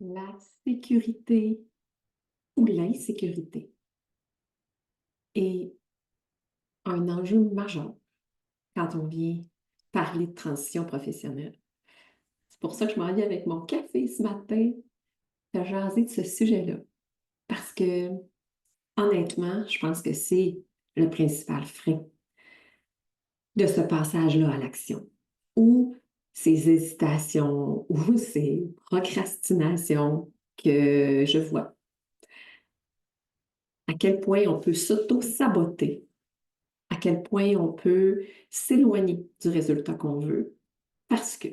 La sécurité ou l'insécurité est un enjeu majeur quand on vient parler de transition professionnelle. C'est pour ça que je m'en viens avec mon café ce matin de jaser de ce sujet-là. Parce que, honnêtement, je pense que c'est le principal frein de ce passage-là à l'action. Ou ces hésitations, ou ces procrastinations que je vois. À quel point on peut s'auto-saboter, à quel point on peut s'éloigner du résultat qu'on veut parce que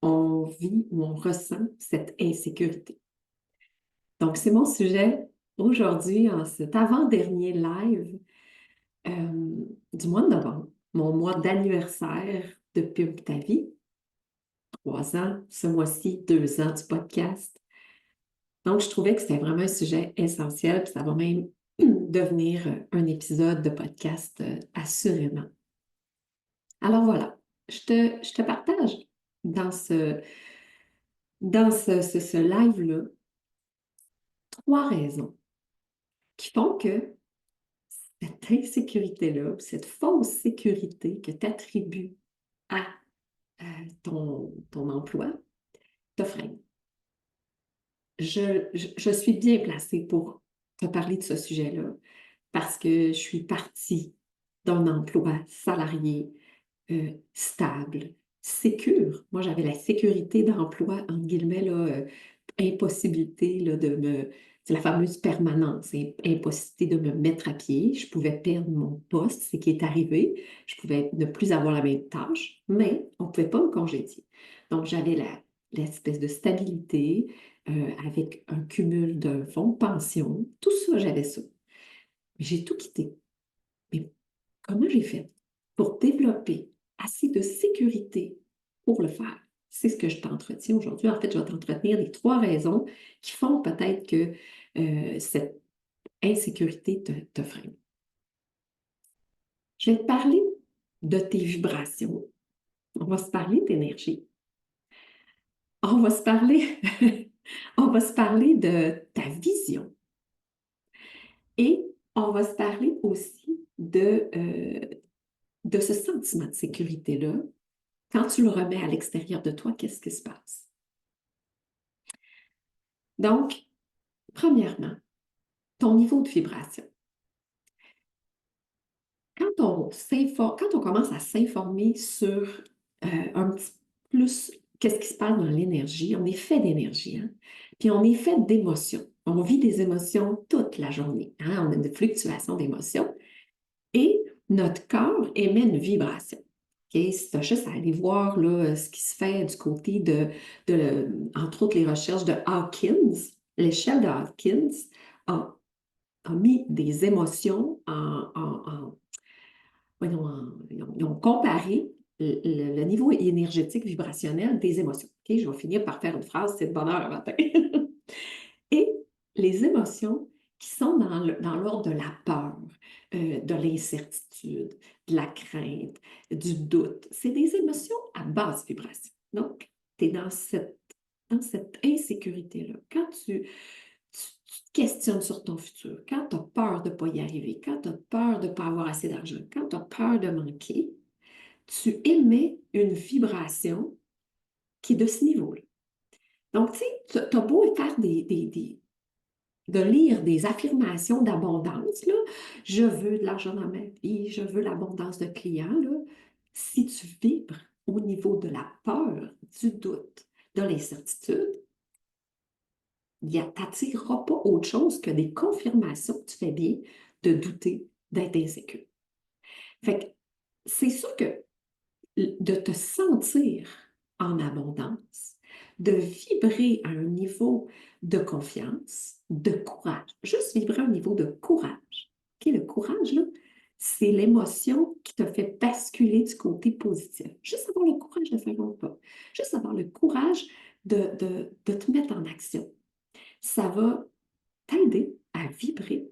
on vit ou on ressent cette insécurité. Donc, c'est mon sujet aujourd'hui en cet avant-dernier live du mois de novembre, mon mois d'anniversaire de Pub ta vie. 3 ans, ce mois-ci, 2 ans du podcast. Donc, je trouvais que c'était vraiment un sujet essentiel, puis ça va même devenir un épisode de podcast assurément. Alors voilà, je te partage dans ce live-là 3 raisons qui font que cette insécurité-là, cette fausse sécurité que tu attribues à ton emploi, te freine. Je suis bien placée pour te parler de ce sujet-là parce que je suis partie d'un emploi salarié stable, sécure. Moi, j'avais la sécurité d'emploi, entre guillemets, là, impossibilité là, de me... C'est la fameuse permanence, impossibilité de me mettre à pied. Je pouvais perdre mon poste, c'est qui est arrivé. Je pouvais ne plus avoir la même tâche, mais on ne pouvait pas me congédier. Donc, j'avais l'espèce de stabilité avec un cumul d'un fonds de pension. Tout ça, j'avais ça. Mais j'ai tout quitté. Mais comment j'ai fait pour développer assez de sécurité pour le faire? C'est ce que je t'entretiens aujourd'hui. En fait, je vais t'entretenir des 3 raisons qui font peut-être que cette insécurité te freine. Je vais te parler de tes vibrations. On va se parler d'énergie. On va se parler, on va se parler de ta vision. Et on va se parler aussi de ce sentiment de sécurité-là. Quand tu le remets à l'extérieur de toi, qu'est-ce qui se passe? Donc, premièrement, ton niveau de vibration. Quand on commence à s'informer sur un petit plus qu'est-ce qui se passe dans l'énergie, on est fait d'énergie, hein? Puis on est fait d'émotions. On vit des émotions toute la journée, hein? On a une fluctuation d'émotions et notre corps émet une vibration. Okay? Si tu as juste à aller voir là, ce qui se fait du côté entre autres, les recherches de Hawkins, l'échelle de Hawkins a mis des émotions ils ont comparé le niveau énergétique vibrationnel des émotions. Okay? Je vais finir par faire une phrase, c'est de bonheur le matin. Et les émotions qui sont dans l'ordre de la peur, de l'incertitude, de la crainte, du doute, c'est des émotions à basse vibration. Donc, tu es dans cette insécurité-là. Quand tu te questionnes sur ton futur, quand tu as peur de ne pas y arriver, quand tu as peur de ne pas avoir assez d'argent, quand tu as peur de manquer, tu émets une vibration qui est de ce niveau-là. Donc, tu sais, tu as beau faire de lire des affirmations d'abondance, là, je veux de l'argent dans ma vie, je veux l'abondance de clients, là, si tu vibres au niveau de la peur, du doute, de l'incertitude, tu n'attireras pas autre chose que des confirmations que tu fais bien de douter, d'être insécure. Fait que c'est sûr que de te sentir en abondance, de vibrer à un niveau de confiance, de courage, juste vibrer à un niveau de courage. Okay? Le courage, là, c'est l'émotion qui te fait basculer du côté positif. Juste avoir le courage de faire un pas. Juste avoir le courage de te mettre en action. Ça va t'aider à vibrer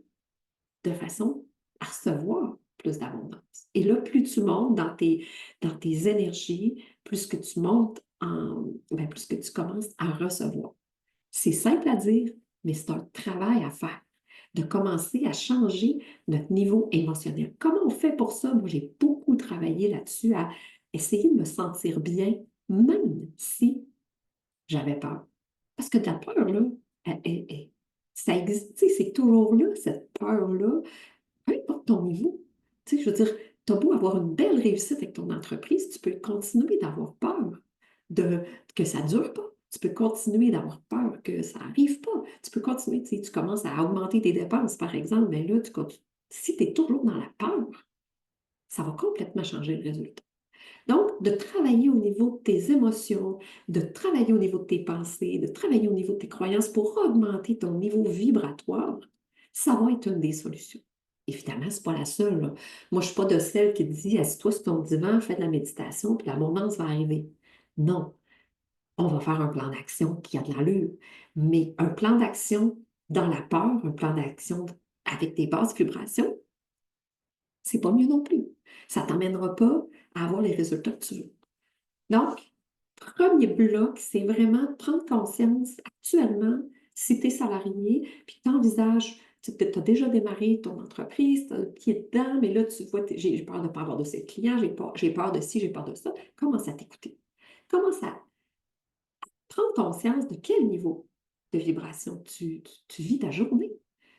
de façon à recevoir plus d'abondance. Et là, plus tu montes dans tes énergies, plus que tu montes plus que tu commences à recevoir. C'est simple à dire, mais c'est un travail à faire, de commencer à changer notre niveau émotionnel. Comment on fait pour ça? Moi, j'ai beaucoup travaillé là-dessus, à essayer de me sentir bien, même si j'avais peur. Parce que de la peur, là, ça existe, tu sais, c'est toujours là, cette peur-là, peu importe ton niveau. Tu sais, je veux dire, tu as beau avoir une belle réussite avec ton entreprise, tu peux continuer d'avoir peur de, que ça ne dure pas. Tu peux continuer d'avoir peur que ça n'arrive pas. Tu peux continuer, tu sais, tu commences à augmenter tes dépenses, par exemple, mais là, si tu es toujours dans la peur, ça va complètement changer le résultat. Donc, de travailler au niveau de tes émotions, de travailler au niveau de tes pensées, de travailler au niveau de tes croyances pour augmenter ton niveau vibratoire, ça va être une des solutions. Évidemment, ce n'est pas la seule, là. Moi, je ne suis pas de celle qui dit assis-toi sur ton divan, fais de la méditation, puis l'abondance va arriver. Non, on va faire un plan d'action qui a de l'allure. Mais un plan d'action dans la peur, un plan d'action avec des basses vibrations, c'est pas mieux non plus. Ça ne t'emmènera pas à avoir les résultats que tu veux. Donc, premier bloc, c'est vraiment prendre conscience actuellement, si tu es salarié, puis tu envisages, tu as déjà démarré ton entreprise, tu as le pied dedans, mais là, tu vois, j'ai peur de ne pas avoir de ces clients, j'ai peur de ci, j'ai peur de ça. Commence à t'écouter. Commence à prendre conscience de quel niveau de vibration tu vis ta journée.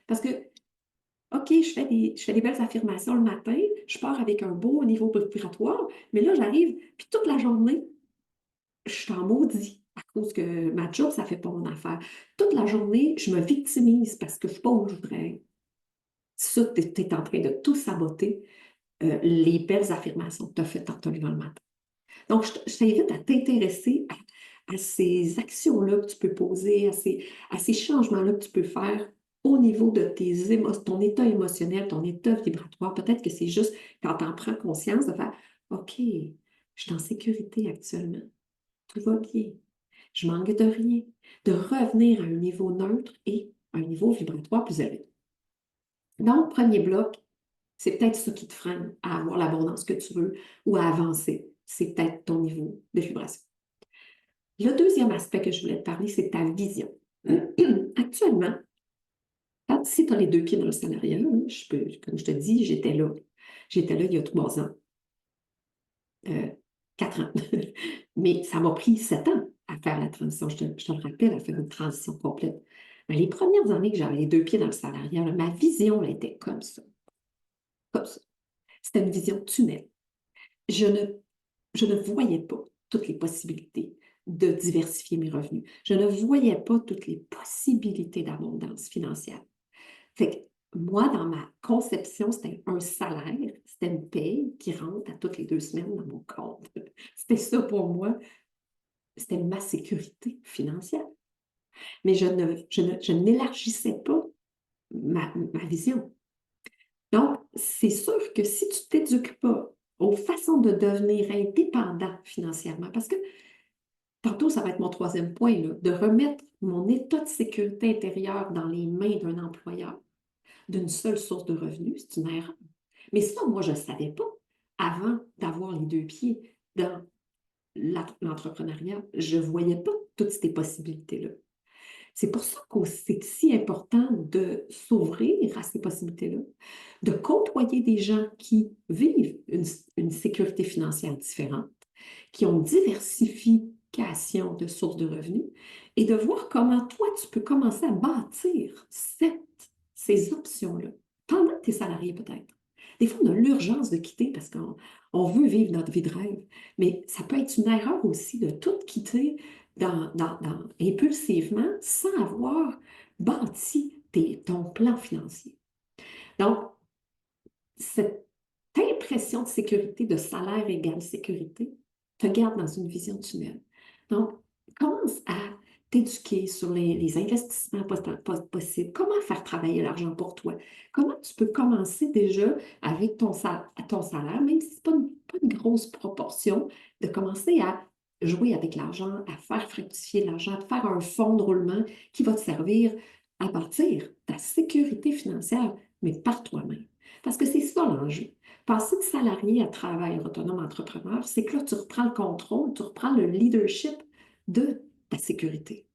Parce que, OK, je fais des belles affirmations le matin, je pars avec un beau niveau vibratoire, mais là, j'arrive, puis toute la journée, je suis en maudit à cause que ma job, ça ne fait pas mon affaire. Toute la journée, je me victimise parce que je ne suis pas où je voudrais être. Ça, tu es en train de tout saboter les belles affirmations que tu as faites en te levant le matin. Donc, je t'invite à t'intéresser à ces actions-là que tu peux poser, à ces changements-là que tu peux faire au niveau de ton état émotionnel, ton état vibratoire. Peut-être que c'est juste quand tu en prends conscience de faire OK, je suis en sécurité actuellement. Tout va bien. Je manque de rien. De revenir à un niveau neutre et un niveau vibratoire plus élevé. Donc, premier bloc, c'est peut-être ça qui te freine à avoir l'abondance que tu veux ou à avancer. C'est peut-être ton niveau de vibration. Le deuxième aspect que je voulais te parler, c'est ta vision. Actuellement, si tu as les deux pieds dans le salariat, comme je te dis, j'étais là. J'étais là il y a 3 ans, 4 ans. Mais ça m'a pris 7 ans à faire la transition. Je te le rappelle, à faire une transition complète. Mais les premières années que j'avais les deux pieds dans le salariat, là, ma vision là, était comme ça. Comme ça. C'était une vision tunnel. Je ne, je ne voyais pas toutes les possibilités de diversifier mes revenus. Je ne voyais pas toutes les possibilités d'abondance financière. Fait que moi, dans ma conception, c'était un salaire, c'était une paye qui rentre à toutes les 2 semaines dans mon compte. C'était ça pour moi, c'était ma sécurité financière. Mais je n'élargissais pas ma vision. Donc, c'est sûr que si tu ne t'éduques pas aux façons de devenir indépendant financièrement, parce que tantôt, ça va être mon troisième point, là, de remettre mon état de sécurité intérieure dans les mains d'un employeur, d'une seule source de revenus, c'est une erreur. Mais ça, moi, je ne savais pas avant d'avoir les deux pieds dans l'entrepreneuriat. Je ne voyais pas toutes ces possibilités-là. C'est pour ça que c'est si important de s'ouvrir à ces possibilités-là, de côtoyer des gens qui vivent une sécurité financière différente, qui ont une diversification de sources de revenus, et de voir comment toi, tu peux commencer à bâtir ces options-là, pendant que tu es salarié peut-être. Des fois, on a l'urgence de quitter parce qu'on veut vivre notre vie de rêve, mais ça peut être une erreur aussi de tout quitter impulsivement sans avoir bâti ton plan financier. Donc, cette impression de sécurité, de salaire égale sécurité, te garde dans une vision tunnel. Donc, commence à t'éduquer sur les investissements possibles, comment faire travailler l'argent pour toi, comment tu peux commencer déjà avec ton salaire, même si ce n'est pas une grosse proportion, de commencer à jouer avec l'argent, à faire fructifier l'argent, à faire un fonds de roulement qui va te servir à bâtir ta sécurité financière, mais par toi-même. Parce que c'est ça l'enjeu. Passer de salarié à travailleur autonome entrepreneur, c'est que là, tu reprends le contrôle, tu reprends le leadership de ta sécurité.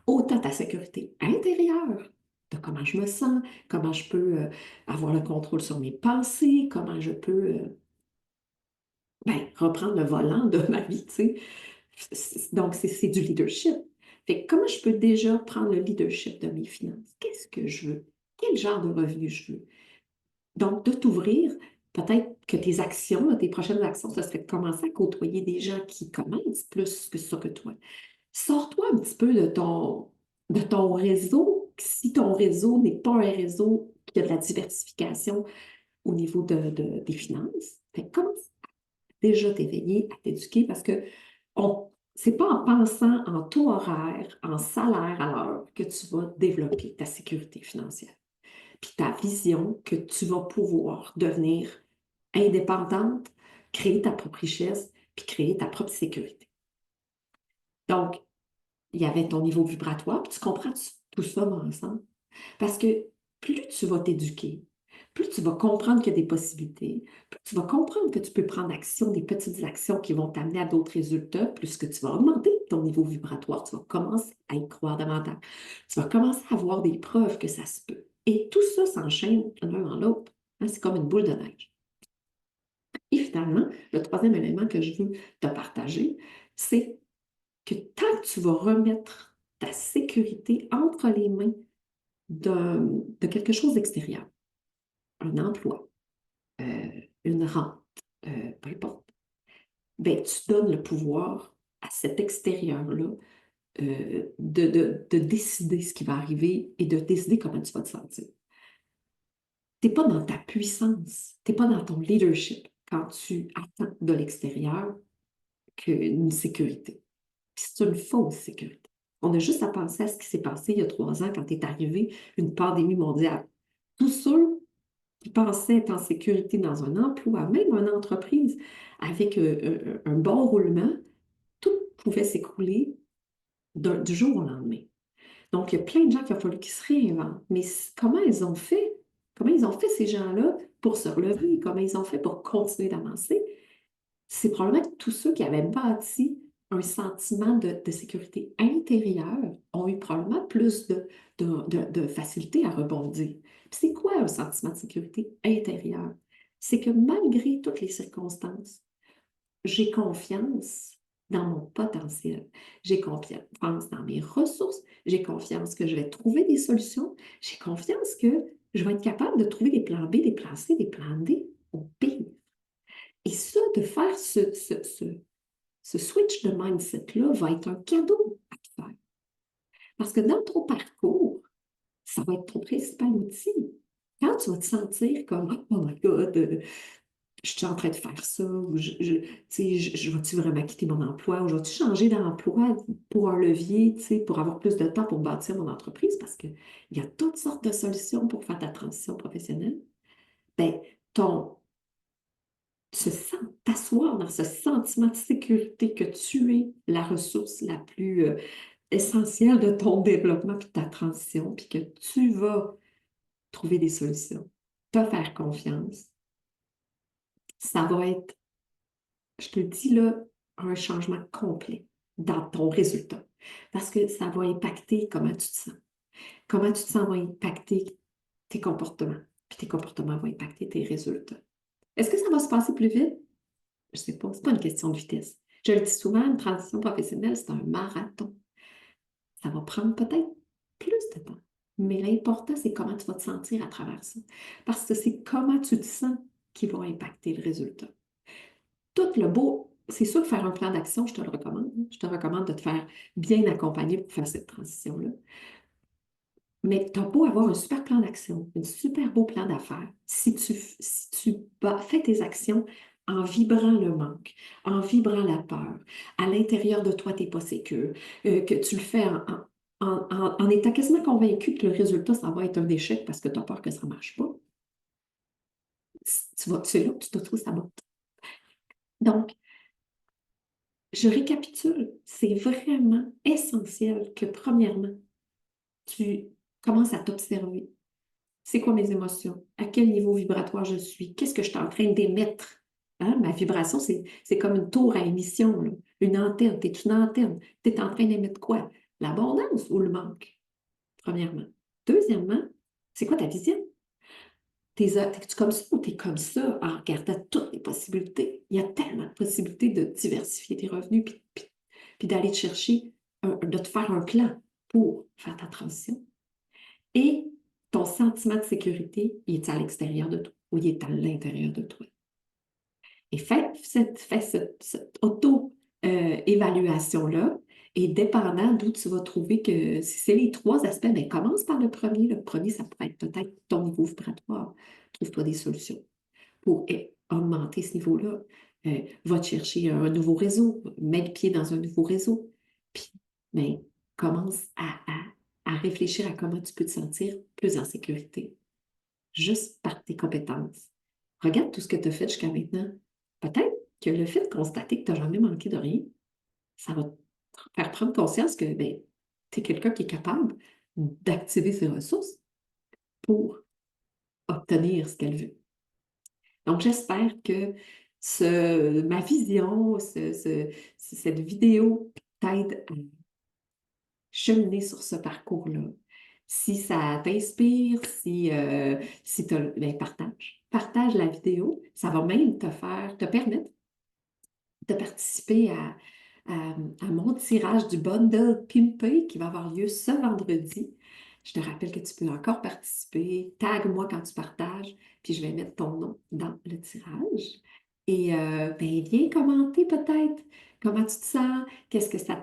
autant ta sécurité intérieure, de comment je me sens, comment je peux avoir le contrôle sur mes pensées, comment je peux reprendre le volant de ma vie, tu sais. Donc, c'est du leadership. Fait que comment je peux déjà prendre le leadership de mes finances? Qu'est-ce que je veux? Quel genre de revenu je veux? Donc, de t'ouvrir, peut-être que tes actions, là, tes prochaines actions, ce serait de commencer à côtoyer des gens qui commencent plus que ça que toi. Sors-toi un petit peu de ton réseau, si ton réseau n'est pas un réseau qui a de la diversification au niveau des finances. Fait que commence déjà t'éveiller, à t'éduquer parce que c'est pas en pensant en taux horaire, en salaire à l'heure que tu vas développer ta sécurité financière. Puis ta vision que tu vas pouvoir devenir indépendante, créer ta propre richesse, puis créer ta propre sécurité. Donc, il y avait ton niveau vibratoire, puis tu comprends tout ça ensemble. Parce que plus tu vas t'éduquer, plus tu vas comprendre qu'il y a des possibilités, plus tu vas comprendre que tu peux prendre action, des petites actions qui vont t'amener à d'autres résultats, plus que tu vas augmenter ton niveau vibratoire, tu vas commencer à y croire davantage. Tu vas commencer à avoir des preuves que ça se peut. Et tout ça s'enchaîne l'un dans l'autre. Hein, c'est comme une boule de neige. Et finalement, le troisième élément que je veux te partager, c'est que tant que tu vas remettre ta sécurité entre les mains de quelque chose d'extérieur, un emploi, une rente, peu importe, ben, tu donnes le pouvoir à cet extérieur-là de décider ce qui va arriver et de décider comment tu vas te sentir. Tu n'es pas dans ta puissance, tu n'es pas dans ton leadership quand tu attends de l'extérieur une sécurité. Puis c'est une fausse sécurité. On a juste à penser à ce qui s'est passé il y a 3 ans quand est arrivée une pandémie mondiale. Tous ceux qui pensaient être en sécurité dans un emploi, même une entreprise, avec un bon roulement, tout pouvait s'écrouler du jour au lendemain. Donc, il y a plein de gens qui a fallu qu'ils se réinventent. Mais comment ils ont fait? Comment ils ont fait, ces gens-là, pour se relever? Comment ils ont fait pour continuer d'avancer? C'est probablement que tous ceux qui avaient bâti un sentiment de sécurité intérieure ont eu probablement plus de facilité à rebondir. Puis c'est quoi un sentiment de sécurité intérieure? C'est que malgré toutes les circonstances, j'ai confiance dans mon potentiel. J'ai confiance dans mes ressources. J'ai confiance que je vais trouver des solutions. J'ai confiance que je vais être capable de trouver des plans B, des plans C, des plans D au pire. Et ça, de faire ce switch de mindset-là va être un cadeau à te faire. Parce que dans ton parcours, ça va être ton principal outil. Quand tu vas te sentir comme « Oh my God, je suis en train de faire ça, ou je vais-tu vraiment quitter mon emploi, ou je vais-tu changer d'emploi pour un levier, pour avoir plus de temps pour bâtir mon entreprise, parce qu'il y a toutes sortes de solutions pour faire ta transition professionnelle. » Bien, t'asseoir dans ce sentiment de sécurité que tu es la ressource la plus essentielle de ton développement puis de ta transition, puis que tu vas trouver des solutions, te faire confiance, ça va être, je te le dis là, un changement complet dans ton résultat. Parce que ça va impacter comment tu te sens. Comment tu te sens va impacter tes comportements, puis tes comportements vont impacter tes résultats. Est-ce que ça va se passer plus vite? Je ne sais pas, ce n'est pas une question de vitesse. Je le dis souvent, une transition professionnelle, c'est un marathon. Ça va prendre peut-être plus de temps. Mais l'important, c'est comment tu vas te sentir à travers ça. Parce que c'est comment tu te sens qui va impacter le résultat. Tout le beau, c'est sûr que faire un plan d'action, je te le recommande. Je te recommande de te faire bien accompagner pour faire cette transition-là. Mais tu as beau avoir un super plan d'action, un super beau plan d'affaires. Si tu fais tes actions en vibrant le manque, en vibrant la peur, à l'intérieur de toi, tu n'es pas sécure, que tu le fais en étant quasiment convaincu que le résultat, ça va être un échec parce que tu as peur que ça ne marche pas, c'est là que tu te trouves ça monte. Donc, je récapitule, c'est vraiment essentiel que, premièrement, tu commences à t'observer. C'est quoi mes émotions? À quel niveau vibratoire je suis? Qu'est-ce que je suis en train d'émettre? Hein? Ma vibration, c'est comme une tour à émission, là. Une antenne. Tu es une antenne. Tu es en train d'émettre quoi? L'abondance ou le manque, premièrement. Deuxièmement, c'est quoi ta vision? T'es-tu comme ça ou t'es comme ça en regardant toutes les possibilités? Il y a tellement de possibilités de diversifier tes revenus puis d'aller te chercher, de te faire un plan pour faire ta transition. Et ton sentiment de sécurité, il est à l'extérieur de toi ou il est à l'intérieur de toi? Et fais cette auto-évaluation-là et dépendant d'où tu vas trouver que si c'est les trois aspects, bien, commence par le premier. Le premier, ça pourrait être peut-être ton niveau vibratoire. Trouve-toi des solutions pour augmenter ce niveau-là. Va te chercher un nouveau réseau, mets le pied dans un nouveau réseau. Puis, bien, commence à réfléchir à comment tu peux te sentir plus en sécurité, juste par tes compétences. Regarde tout ce que tu as fait jusqu'à maintenant. Peut-être que le fait de constater que tu n'as jamais manqué de rien, ça va te faire prendre conscience que ben, tu es quelqu'un qui est capable d'activer ses ressources pour obtenir ce qu'elle veut. Donc, j'espère que ma vision, cette vidéo t'aide à cheminer sur ce parcours-là. Si ça t'inspire, si tu ben, partage. Partage la vidéo. Ça va même te permettre de participer à mon tirage du bundle Pimpé qui va avoir lieu ce vendredi. Je te rappelle que tu peux encore participer. Tag-moi quand tu partages, puis je vais mettre ton nom dans le tirage. Et ben, viens commenter peut-être comment tu te sens, qu'est-ce que ça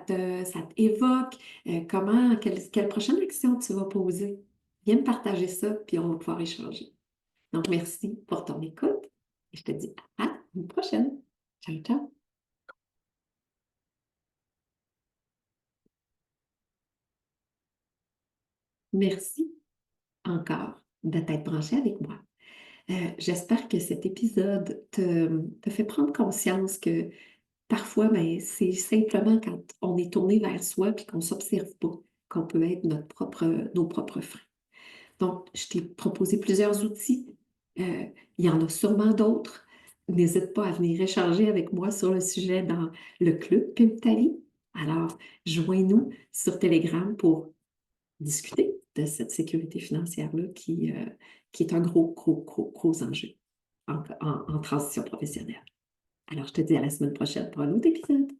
t'évoque, quelle prochaine action tu vas poser. Viens me partager ça, puis on va pouvoir échanger. Donc, merci pour ton écoute et je te dis à une prochaine. Ciao, ciao. Merci encore de t'être branché avec moi. J'espère que cet épisode te fait prendre conscience que parfois, ben, c'est simplement quand on est tourné vers soi et qu'on ne s'observe pas qu'on peut être nos propres freins. Donc, je t'ai proposé plusieurs outils. Il y en a sûrement d'autres. N'hésite pas à venir échanger avec moi sur le sujet dans le club Pimptali. Alors, joins-nous sur Telegram pour discuter de cette sécurité financière-là qui est un gros enjeu en transition professionnelle. Alors, je te dis à la semaine prochaine pour un autre épisode.